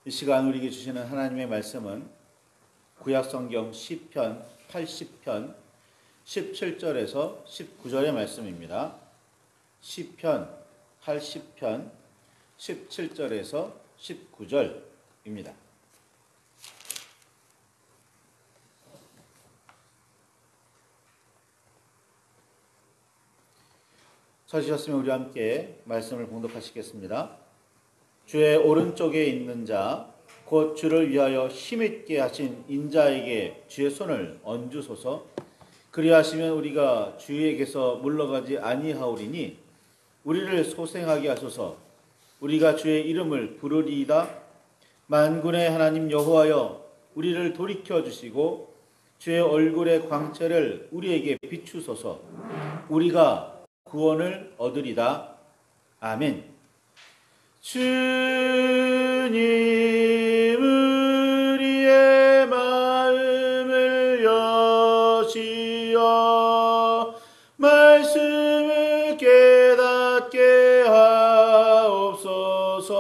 이 시간 우리에게 주시는 하나님의 말씀은 구약성경 시편 80편 17절에서 19절의 말씀입니다. 시편 80편 17절에서 19절입니다. 찾으셨으면 우리 함께 말씀을 봉독하시겠습니다. 주의 오른쪽에 있는 자, 곧 주를 위하여 힘있게 하신 인자에게 주의 손을 얹으소서. 그리하시면 우리가 주에게서 물러가지 아니하오리니 우리를 소생하게 하소서. 우리가 주의 이름을 부르리이다. 만군의 하나님 여호와여, 우리를 돌이켜 주시고 주의 얼굴의 광채를 우리에게 비추소서. 우리가 구원을 얻으리다. 아멘. 주님, 우리의 마음을 여시어 말씀을 깨닫게 하옵소서.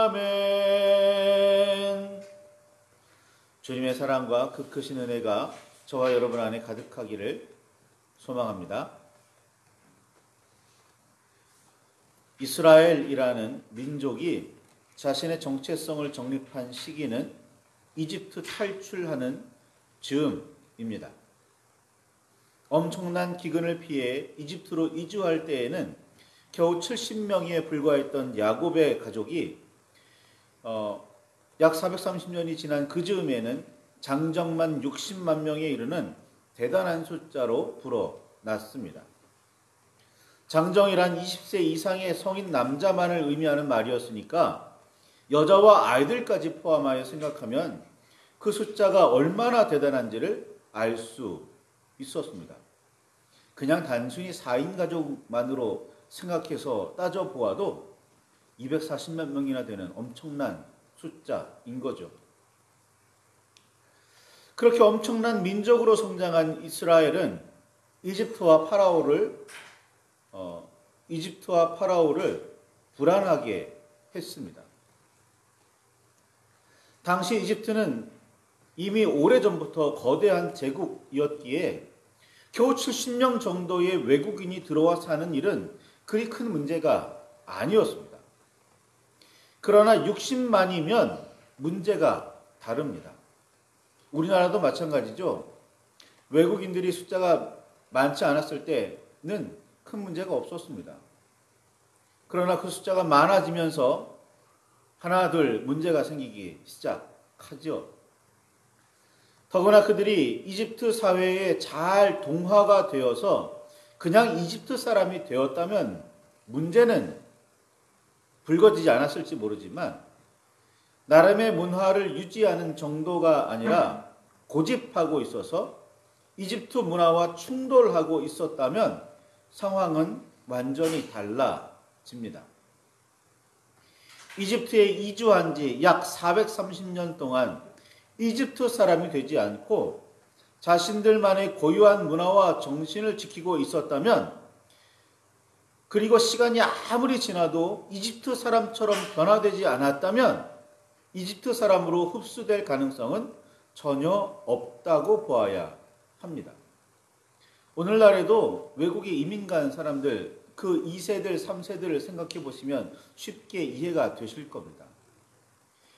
아멘. 주님의 사랑과 그 크신 은혜가 저와 여러분 안에 가득하기를 소망합니다. 이스라엘이라는 민족이 자신의 정체성을 정립한 시기는 이집트 탈출하는 즈음입니다. 엄청난 기근을 피해 이집트로 이주할 때에는 겨우 70명에 불과했던 야곱의 가족이 약 430년이 지난 그 즈음에는 장정만 60만 명에 이르는 대단한 숫자로 불어났습니다. 장정이란 20세 이상의 성인 남자만을 의미하는 말이었으니까 여자와 아이들까지 포함하여 생각하면 그 숫자가 얼마나 대단한지를 알 수 있었습니다. 그냥 단순히 4인 가족만으로 생각해서 따져보아도 240만 명이나 되는 엄청난 숫자인 거죠. 그렇게 엄청난 민족으로 성장한 이스라엘은 이집트와 파라오를 불안하게 했습니다. 당시 이집트는 이미 오래전부터 거대한 제국이었기에 겨우 70명 정도의 외국인이 들어와 사는 일은 그리 큰 문제가 아니었습니다. 그러나 60만이면 문제가 다릅니다. 우리나라도 마찬가지죠. 외국인들이 숫자가 많지 않았을 때는 큰 문제가 없었습니다. 그러나 그 숫자가 많아지면서 하나둘 문제가 생기기 시작하죠. 더구나 그들이 이집트 사회에 잘 동화가 되어서 그냥 이집트 사람이 되었다면 문제는 불거지지 않았을지 모르지만 나름의 문화를 유지하는 정도가 아니라 고집하고 있어서 이집트 문화와 충돌하고 있었다면 상황은 완전히 달라집니다. 이집트에 이주한 지 약 430년 동안 이집트 사람이 되지 않고 자신들만의 고유한 문화와 정신을 지키고 있었다면, 그리고 시간이 아무리 지나도 이집트 사람처럼 변화되지 않았다면 이집트 사람으로 흡수될 가능성은 전혀 없다고 보아야 합니다. 오늘날에도 외국에 이민 간 사람들, 그 2세들, 3세들을 생각해 보시면 쉽게 이해가 되실 겁니다.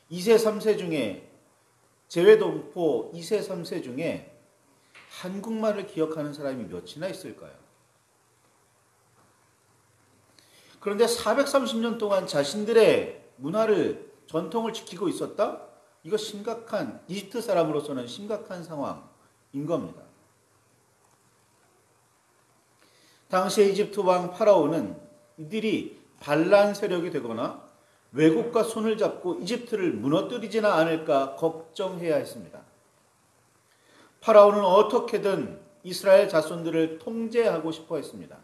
2세, 3세 중에, 재외동포 2세, 3세 중에 한국말을 기억하는 사람이 몇이나 있을까요? 그런데 430년 동안 자신들의 문화를, 전통을 지키고 있었다? 이거 심각한, 이집트 사람으로서는 심각한 상황인 겁니다. 당시의 이집트 왕 파라오는 이들이 반란 세력이 되거나 외국과 손을 잡고 이집트를 무너뜨리지는 않을까 걱정해야 했습니다. 파라오는 어떻게든 이스라엘 자손들을 통제하고 싶어 했습니다.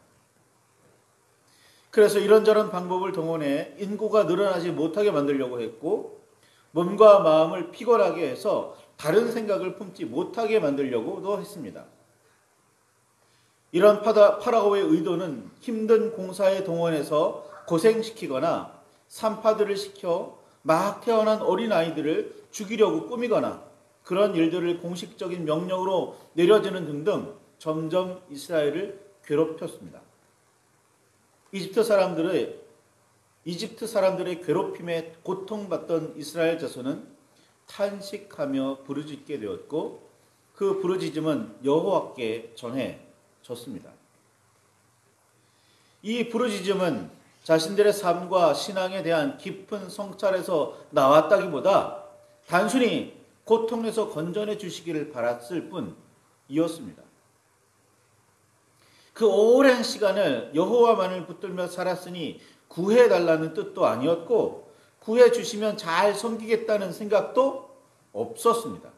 그래서 이런저런 방법을 동원해 인구가 늘어나지 못하게 만들려고 했고, 몸과 마음을 피곤하게 해서 다른 생각을 품지 못하게 만들려고도 했습니다. 이런 파라오의 의도는 힘든 공사에 동원해서 고생시키거나 산파들을 시켜 막 태어난 어린아이들을 죽이려고 꾸미거나 그런 일들을 공식적인 명령으로 내려지는 등등 점점 이스라엘을 괴롭혔습니다. 이집트 사람들의 괴롭힘에 고통받던 이스라엘 자손은 탄식하며 부르짖게 되었고 그 부르짖음은 여호와께 전해졌습니다. 이 부르짖음은 자신들의 삶과 신앙에 대한 깊은 성찰에서 나왔다기보다 단순히 고통에서 건져내 주시기를 바랐을 뿐이었습니다. 그 오랜 시간을 여호와만을 붙들며 살았으니 구해달라는 뜻도 아니었고 구해 주시면 잘 섬기겠다는 생각도 없었습니다.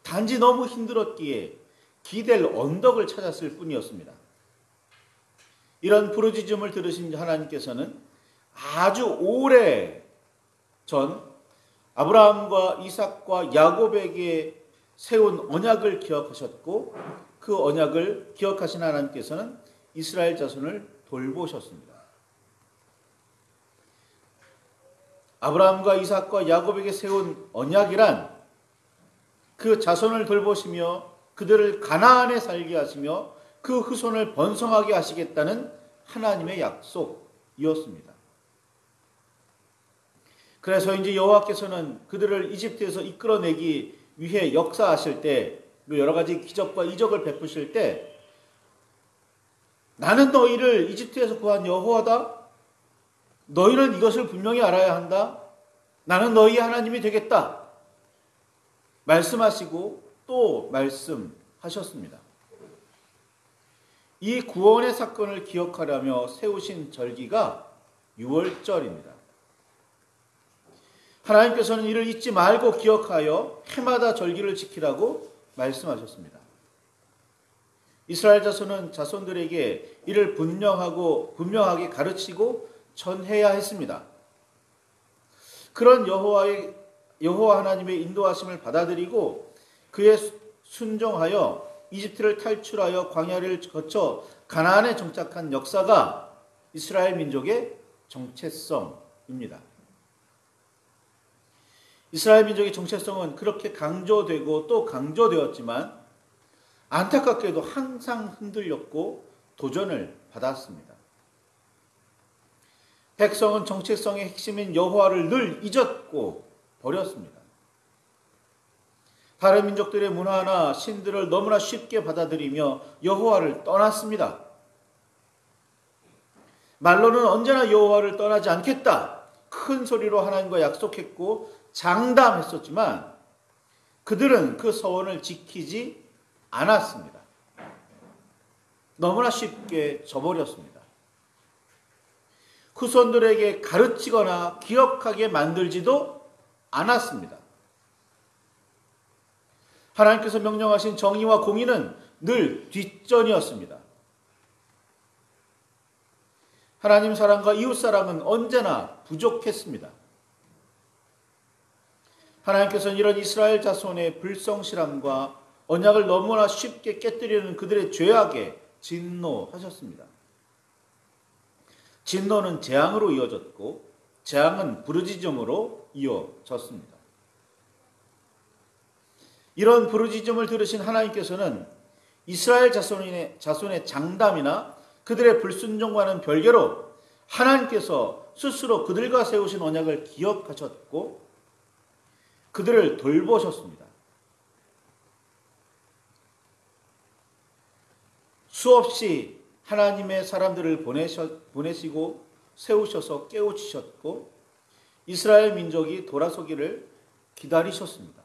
단지 너무 힘들었기에 기댈 언덕을 찾았을 뿐이었습니다. 이런 부르짖음을 들으신 하나님께서는 아주 오래 전 아브라함과 이삭과 야곱에게 세운 언약을 기억하셨고 그 언약을 기억하신 하나님께서는 이스라엘 자손을 돌보셨습니다. 아브라함과 이삭과 야곱에게 세운 언약이란 그 자손을 돌보시며 그들을 가나안에 살게 하시며 그 후손을 번성하게 하시겠다는 하나님의 약속이었습니다. 그래서 이제 여호와께서는 그들을 이집트에서 이끌어내기 위해 역사하실 때 여러 가지 기적과 이적을 베푸실 때 나는 너희를 이집트에서 구한 여호와다. 너희는 이것을 분명히 알아야 한다. 나는 너희 하나님이 되겠다. 말씀하시고 또 말씀하셨습니다. 이 구원의 사건을 기억하려며 세우신 절기가 유월절입니다. 하나님께서는 이를 잊지 말고 기억하여 해마다 절기를 지키라고 말씀하셨습니다. 이스라엘 자손들에게 이를 분명하게 가르치고 전해야 했습니다. 그런 여호와 하나님의 인도하심을 받아들이고 그에 순종하여 이집트를 탈출하여 광야를 거쳐 가나안에 정착한 역사가 이스라엘 민족의 정체성입니다. 이스라엘 민족의 정체성은 그렇게 강조되고 또 강조되었지만 안타깝게도 항상 흔들렸고 도전을 받았습니다. 백성은 정체성의 핵심인 여호와를 늘 잊었고 버렸습니다. 다른 민족들의 문화나 신들을 너무나 쉽게 받아들이며 여호와를 떠났습니다. 말로는 언제나 여호와를 떠나지 않겠다. 큰 소리로 하나님과 약속했고 장담했었지만 그들은 그 서원을 지키지 않았습니다. 너무나 쉽게 저버렸습니다. 후손들에게 가르치거나 기억하게 만들지도 않았습니다. 하나님께서 명령하신 정의와 공의는 늘 뒷전이었습니다. 하나님 사랑과 이웃 사랑은 언제나 부족했습니다. 하나님께서는 이런 이스라엘 자손의 불성실함과 언약을 너무나 쉽게 깨뜨리는 그들의 죄악에 진노하셨습니다. 진노는 재앙으로 이어졌고 재앙은 부르짖음으로 이어졌습니다. 이런 부르짖음을 들으신 하나님께서는 이스라엘 자손의 장담이나 그들의 불순종과는 별개로 하나님께서 스스로 그들과 세우신 언약을 기억하셨고 그들을 돌보셨습니다. 수없이 하나님의 사람들을 보내시고 세우셔서 깨우치셨고 이스라엘 민족이 돌아서기를 기다리셨습니다.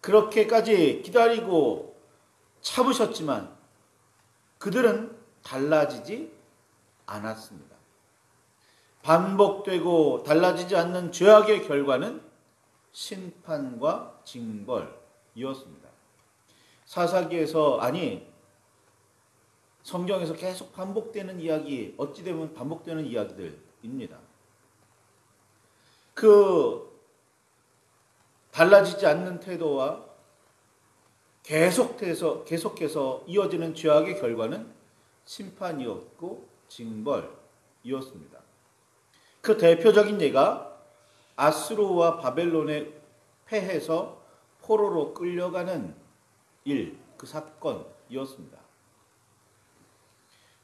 그렇게까지 기다리고 참으셨지만 그들은 달라지지 않았습니다. 반복되고 달라지지 않는 죄악의 결과는 심판과 징벌이었습니다. 사사기에서 성경에서 계속 반복되는 이야기, 어찌 되면 반복되는 이야기들입니다. 그 달라지지 않는 태도와 계속해서 이어지는 죄악의 결과는 심판이었고 징벌이었습니다. 그 대표적인 예가 아수르와 바벨론에 패해서 포로로 끌려가는 일, 그 사건이었습니다.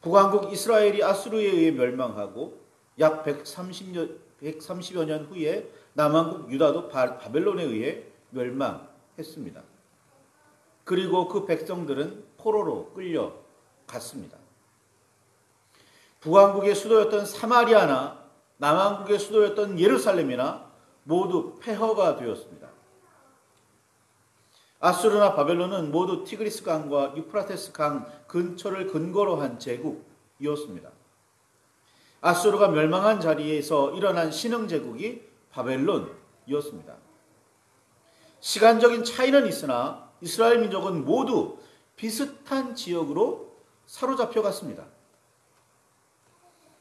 북왕국 이스라엘이 아수르에 의해 멸망하고 약 130여 년 후에 남왕국 유다도 바벨론에 의해 멸망했습니다. 그리고 그 백성들은 포로로 끌려갔습니다. 북왕국의 수도였던 사마리아나 남왕국의 수도였던 예루살렘이나 모두 폐허가 되었습니다. 아수르나 바벨론은 모두 티그리스 강과 유프라테스 강 근처를 근거로 한 제국이었습니다. 아수르가 멸망한 자리에서 일어난 신흥 제국이 바벨론이었습니다. 시간적인 차이는 있으나 이스라엘 민족은 모두 비슷한 지역으로 사로잡혀갔습니다.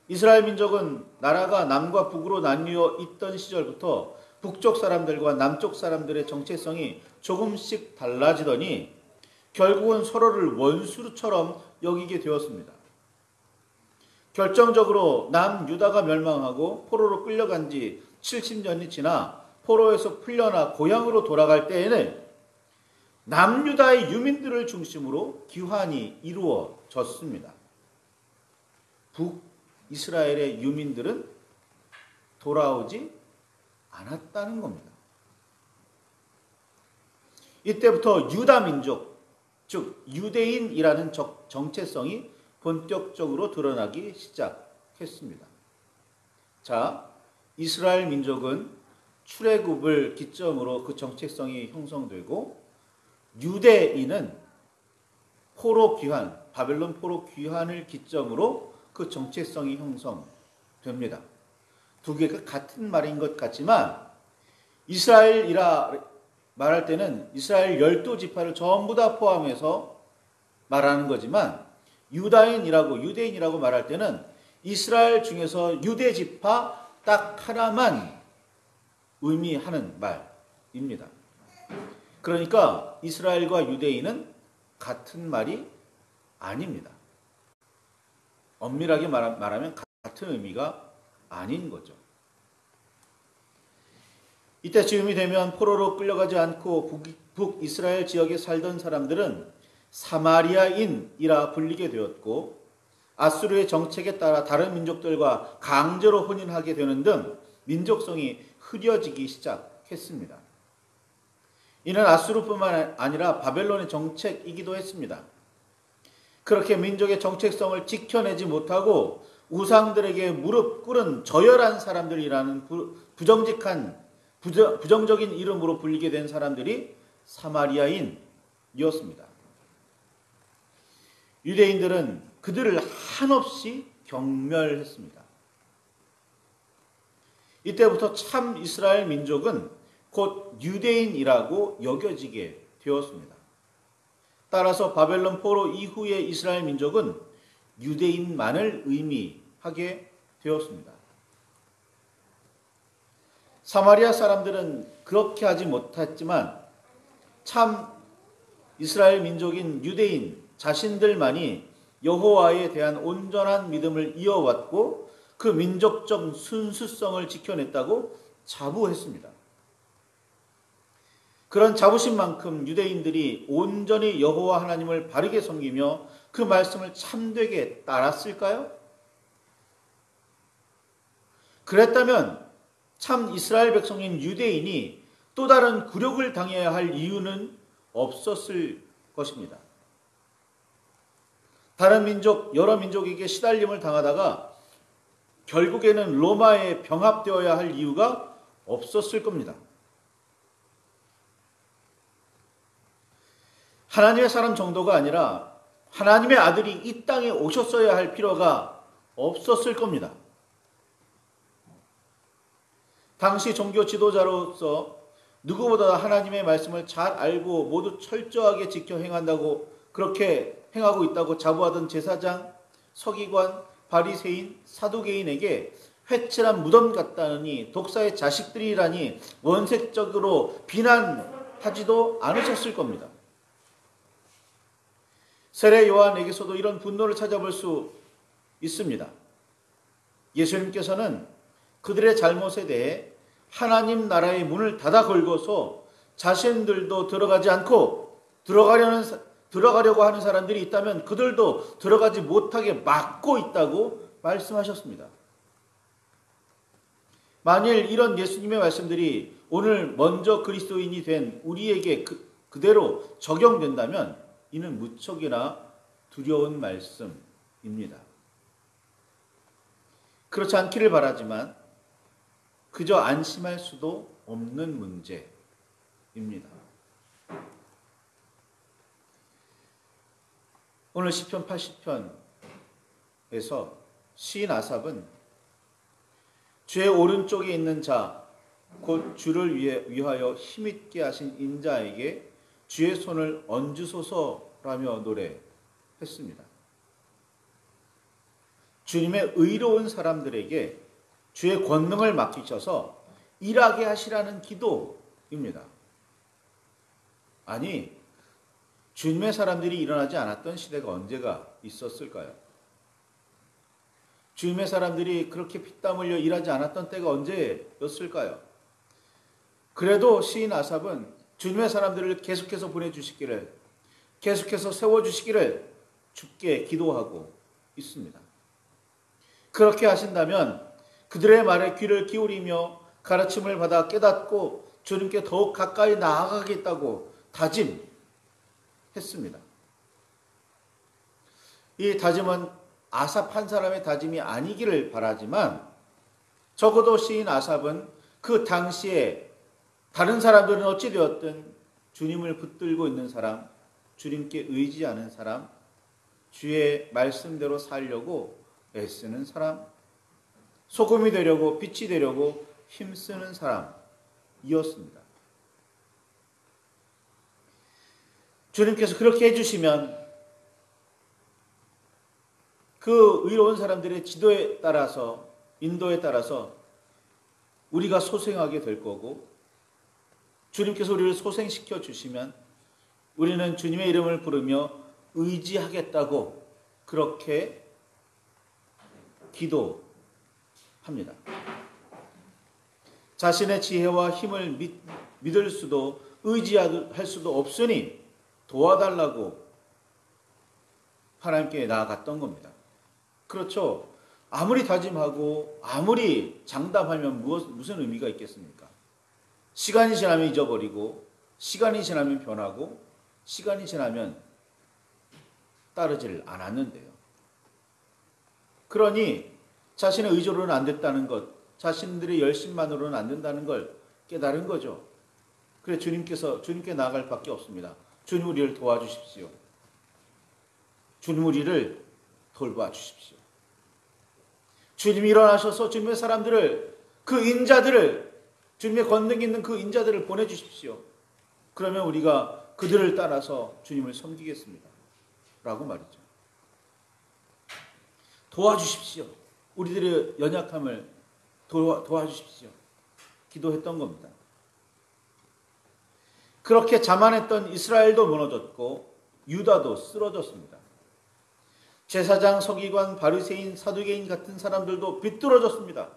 이스라엘 민족은 나라가 남과 북으로 나뉘어 있던 시절부터 북쪽 사람들과 남쪽 사람들의 정체성이 조금씩 달라지더니 결국은 서로를 원수처럼 여기게 되었습니다. 결정적으로 남유다가 멸망하고 포로로 끌려간 지 70년이 지나 포로에서 풀려나 고향으로 돌아갈 때에는 남유다의 유민들을 중심으로 귀환이 이루어졌습니다. 북이스라엘의 유민들은 돌아오지 않았다는 겁니다. 이때부터 유다 민족, 즉 유대인이라는 정체성이 본격적으로 드러나기 시작했습니다. 자, 이스라엘 민족은 출애굽을 기점으로 그 정체성이 형성되고 유대인은 포로 귀환, 바벨론 포로 귀환을 기점으로 그 정체성이 형성됩니다. 두 개가 같은 말인 것 같지만 이스라엘이라 말할 때는 이스라엘 12지파를 전부 다 포함해서 말하는 거지만 유다인이라고 유대인이라고 말할 때는 이스라엘 중에서 유대지파 딱 하나만 의미하는 말입니다. 그러니까 이스라엘과 유대인은 같은 말이 아닙니다. 엄밀하게 말하면 같은 의미가 아닌 거죠. 이때 즈음이 되면 포로로 끌려가지 않고 북이스라엘 지역에 살던 사람들은 사마리아인이라 불리게 되었고 아수르의 정책에 따라 다른 민족들과 강제로 혼인하게 되는 등 민족성이 흐려지기 시작했습니다. 이는 아수르뿐만 아니라 바벨론의 정책이기도 했습니다. 그렇게 민족의 정체성을 지켜내지 못하고 우상들에게 무릎 꿇은 저열한 사람들이라는 부정적인 이름으로 불리게 된 사람들이 사마리아인이었습니다. 유대인들은 그들을 한없이 경멸했습니다. 이때부터 참 이스라엘 민족은 곧 유대인이라고 여겨지게 되었습니다. 따라서 바벨론 포로 이후의 이스라엘 민족은 유대인만을 의미하게 되었습니다. 사마리아 사람들은 그렇게 하지 못했지만 참 이스라엘 민족인 유대인 자신들만이 여호와에 대한 온전한 믿음을 이어왔고 그 민족적 순수성을 지켜냈다고 자부했습니다. 그런 자부심만큼 유대인들이 온전히 여호와 하나님을 바르게 섬기며 그 말씀을 참되게 따랐을까요? 그랬다면 참 이스라엘 백성인 유대인이 또 다른 굴욕을 당해야 할 이유는 없었을 것입니다. 다른 민족, 여러 민족에게 시달림을 당하다가 결국에는 로마에 병합되어야 할 이유가 없었을 겁니다. 하나님의 사람 정도가 아니라 하나님의 아들이 이 땅에 오셨어야 할 필요가 없었을 겁니다. 당시 종교 지도자로서 누구보다 하나님의 말씀을 잘 알고 모두 철저하게 지켜 행한다고 그렇게 행하고 있다고 자부하던 제사장, 서기관, 바리새인, 사두개인에게 회칠한 무덤 같다니 독사의 자식들이라니 원색적으로 비난하지도 않으셨을 겁니다. 세례 요한에게서도 이런 분노를 찾아볼 수 있습니다. 예수님께서는 그들의 잘못에 대해 하나님 나라의 문을 닫아 걸고서 자신들도 들어가지 않고 들어가려고 하는 사람들이 있다면 그들도 들어가지 못하게 막고 있다고 말씀하셨습니다. 만일 이런 예수님의 말씀들이 오늘 먼저 그리스도인이 된 우리에게 그대로 적용된다면 이는 무척이나 두려운 말씀입니다. 그렇지 않기를 바라지만 그저 안심할 수도 없는 문제입니다. 오늘 시편 80편에서 시인 아삽은 주의 오른쪽에 있는 자, 곧 주를 위하여 힘있게 하신 인자에게 주의 손을 얹으소서라며 노래했습니다. 주님의 의로운 사람들에게 주의 권능을 맡기셔서 일하게 하시라는 기도입니다. 아니, 주님의 사람들이 일어나지 않았던 시대가 언제가 있었을까요? 주님의 사람들이 그렇게 피땀 흘려 일하지 않았던 때가 언제였을까요? 그래도 시인 아삽은 주님의 사람들을 계속해서 보내주시기를, 계속해서 세워주시기를 주께 기도하고 있습니다. 그렇게 하신다면 그들의 말에 귀를 기울이며 가르침을 받아 깨닫고 주님께 더욱 가까이 나아가겠다고 다짐했습니다. 이 다짐은 아삽 한 사람의 다짐이 아니기를 바라지만 적어도 시인 아삽은 그 당시에 다른 사람들은 어찌되었든 주님을 붙들고 있는 사람, 주님께 의지하는 사람, 주의 말씀대로 살려고 애쓰는 사람, 소금이 되려고 빛이 되려고 힘쓰는 사람이었습니다. 주님께서 그렇게 해주시면 그 의로운 사람들의 지도에 따라서, 인도에 따라서 우리가 소생하게 될 거고, 주님께서 우리를 소생시켜 주시면 우리는 주님의 이름을 부르며 의지하겠다고 그렇게 기도합니다. 자신의 지혜와 힘을 믿을 수도 의지할 수도 없으니 도와달라고 하나님께 나아갔던 겁니다. 그렇죠. 아무리 다짐하고 아무리 장담하면 무슨 의미가 있겠습니까? 시간이 지나면 잊어버리고, 시간이 지나면 변하고, 시간이 지나면 따르질 않았는데요. 그러니 자신의 의지로는 안 됐다는 것, 자신들의 열심만으로는 안 된다는 걸 깨달은 거죠. 그래 주님께 나아갈 밖에 없습니다. 주님 우리를 도와주십시오. 주님 우리를 돌봐주십시오. 주님이 일어나셔서 주님의 사람들을, 그 인자들을, 주님의 권능이 있는 그 인자들을 보내주십시오. 그러면 우리가 그들을 따라서 주님을 섬기겠습니다. 라고 말이죠. 도와주십시오. 우리들의 연약함을 도와주십시오. 기도했던 겁니다. 그렇게 자만했던 이스라엘도 무너졌고 유다도 쓰러졌습니다. 제사장, 서기관, 바리새인, 사두개인 같은 사람들도 비뚤어졌습니다.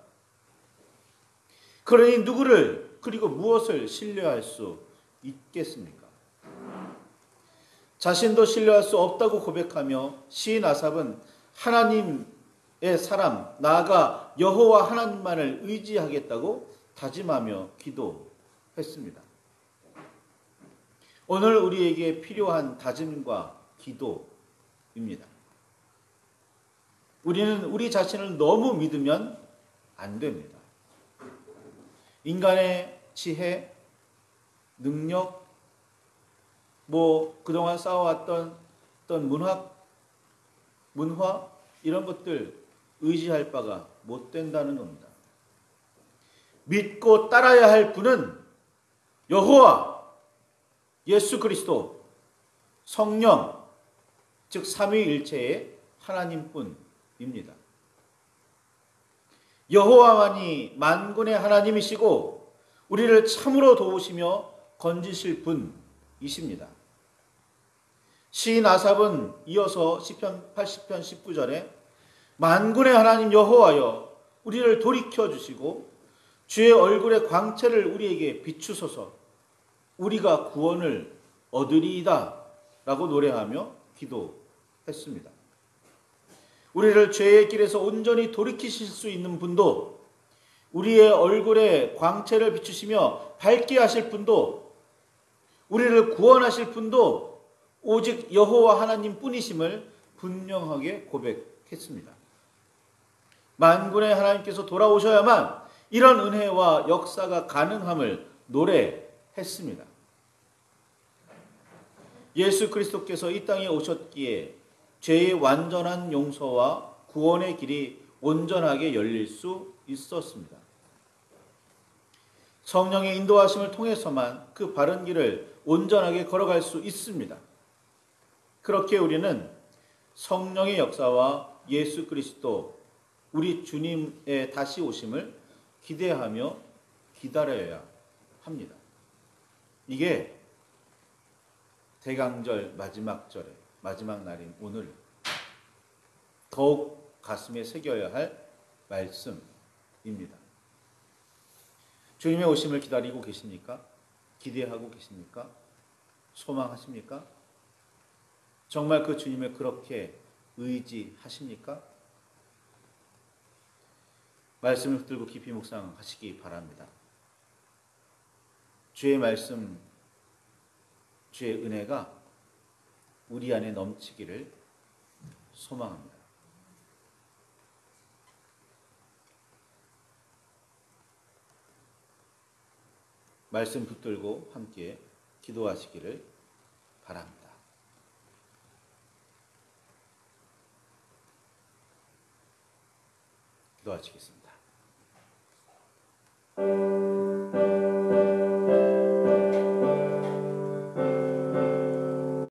그러니 누구를, 그리고 무엇을 신뢰할 수 있겠습니까? 자신도 신뢰할 수 없다고 고백하며 시인 아삽은 하나님의 사람, 나아가 여호와 하나님만을 의지하겠다고 다짐하며 기도했습니다. 오늘 우리에게 필요한 다짐과 기도입니다. 우리는 우리 자신을 너무 믿으면 안 됩니다. 인간의 지혜, 능력, 그동안 쌓아왔던 어떤 문화 이런 것들 의지할 바가 못 된다는 겁니다. 믿고 따라야 할 분은 여호와, 예수 그리스도, 성령, 즉 삼위일체의 하나님뿐입니다. 여호와만이 만군의 하나님이시고 우리를 참으로 도우시며 건지실 분이십니다. 시인 아삽은 이어서 시편 80편 19절에 만군의 하나님 여호와여 우리를 돌이켜 주시고 주의 얼굴의 광채를 우리에게 비추소서 우리가 구원을 얻으리이다 라고 노래하며 기도했습니다. 우리를 죄의 길에서 온전히 돌이키실 수 있는 분도, 우리의 얼굴에 광채를 비추시며 밝게 하실 분도, 우리를 구원하실 분도 오직 여호와 하나님 뿐이심을 분명하게 고백했습니다. 만군의 하나님께서 돌아오셔야만 이런 은혜와 역사가 가능함을 노래했습니다. 예수 그리스도께서 이 땅에 오셨기에 죄의 완전한 용서와 구원의 길이 온전하게 열릴 수 있었습니다. 성령의 인도하심을 통해서만 그 바른 길을 온전하게 걸어갈 수 있습니다. 그렇게 우리는 성령의 역사와 예수 그리스도, 우리 주님의 다시 오심을 기대하며 기다려야 합니다. 이게 대강절 마지막 절에 마지막 날인 오늘 더욱 가슴에 새겨야 할 말씀입니다. 주님의 오심을 기다리고 계십니까? 기대하고 계십니까? 소망하십니까? 정말 그 주님을 그렇게 의지하십니까? 말씀을 붙들고 깊이 묵상하시기 바랍니다. 주의 말씀, 주의 은혜가 우리 안에 넘치기를 소망합니다. 말씀 붙들고 함께 기도하시기를 바랍니다. 기도하시겠습니다.